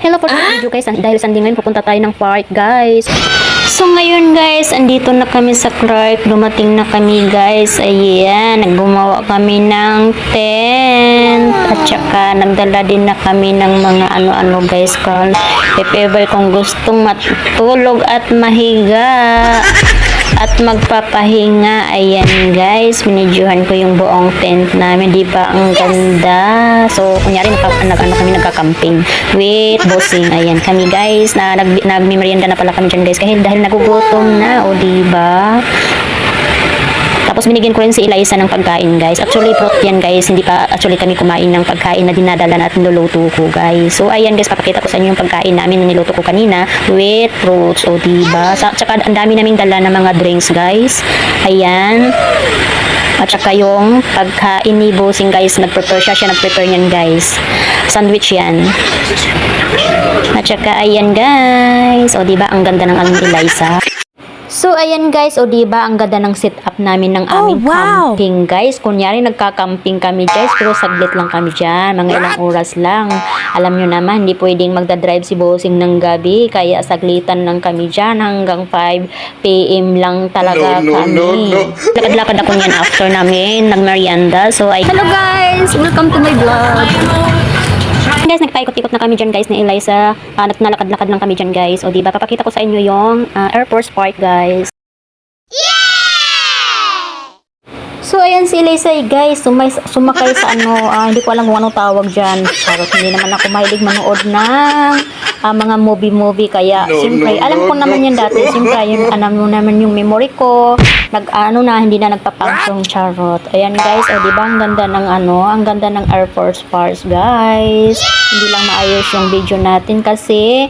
Hello for today's video guys, dahil Sunday ngayon pupunta tayo ng park guys. So ngayon guys, andito na kami sa Clark, dumating na kami guys. Ayan, gumawa kami ng tent at saka nagdala din na kami ng mga ano-ano guys, if ever kung gustong matulog at mahiga at magpapahinga. Ayan guys, minidyohan ko yung buong tent namin, di ba ang ganda? So kunyari kami nagka-camping with bossing. Ayan kami guys, na nagmimerienda na pala kami dyan guys dahil nagugutom na, o di ba? Tapos binigyan ko rin si Eliza ng pagkain guys. Actually fruit yan guys, hindi pa actually kami kumain ng pagkain na dinadala at niluluto ko guys. So ayan guys, papakita ko sa inyo yung pagkain namin na niluto ko kanina with fruits, o diba? Tsaka ang dami naming dala ng mga drinks guys. Ayan. At saka yung pagkain ni Bossing guys, nagprepare niyan guys. Sandwich yan. At saka ayan guys, o diba ang ganda ng aming Eliza. So ayan guys, o diba ang ganda ng setup namin ng aming camping guys. Kunyari nagka-camping kami guys, pero saglit lang kami dyan, mga ilang oras lang. Alam nyo naman, hindi pwedeng magdadrive si Bossing ng gabi, kaya saglitan lang kami dyan hanggang 5 PM lang talaga kami. Lakad-lakad ako niyan after namin nagmerienda. So hello guys, welcome to my vlog. Guys, nagpaikot-ikot na kami dyan guys ni Eliza. Nalakad-lakad lang kami dyan guys. O diba, papakita ko sa inyo yung Air Force Park guys. So ayan si Eliza guys, sumakay sa hindi ko alam kung anong tawag dyan. Charot, hindi naman ako mahilig manood ng mga movie kaya siyempre, alam ko naman yan dati. Siyempre, alam mo naman yung memory ko. Hindi na nagpapangsong, charot. Ayan guys, o diba ang ganda ng ang ganda ng Air Force Parks guys. Hindi lang maayos yung video natin kasi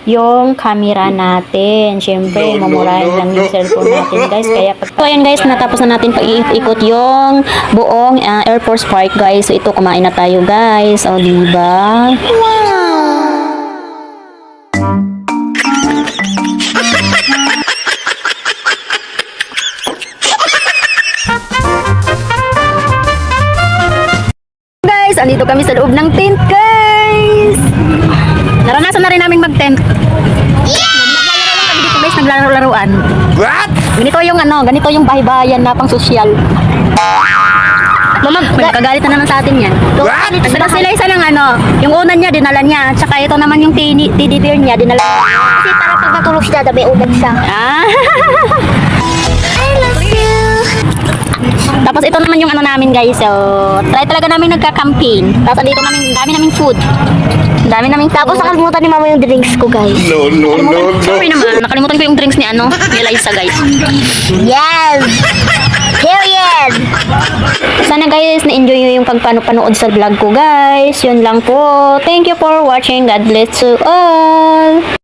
yung camera natin. Siyempre, mamurahin lang yung cellphone natin guys. Kaya so ayan guys, natapos na natin pag-ikot yung buong Air Force Park guys. So ito, kumain na tayo guys. O diba? Guys, andito kami sa loob ng tent guys. Naranasan na rin namin mag-tent. Naglalaro lang kami dito guys, naglaro-laruan. What? Ganito yung bahay-bahayan na pang sosyal. Mama, may kagalit na naman sa atin yan. Pero sila isa ng yung una niya, dinala niya. Tsaka ito naman yung teddy bear niya, dinala niya. Kasi para pag natulog siya, may ugat siya. I love you. Tapos ito naman yung namin guys. So, try talaga namin nagka-camping. Tapos dito dami naming food. Dami naming Tapos nakalimutan ni mama yung drinks ko, guys. No. Sorry naman, nakalimutan ko yung drinks ni Eliza guys. Yes! Period! Sana guys, na-enjoy nyo yung panood sa vlog ko guys. Yun lang po. Thank you for watching. God bless you all.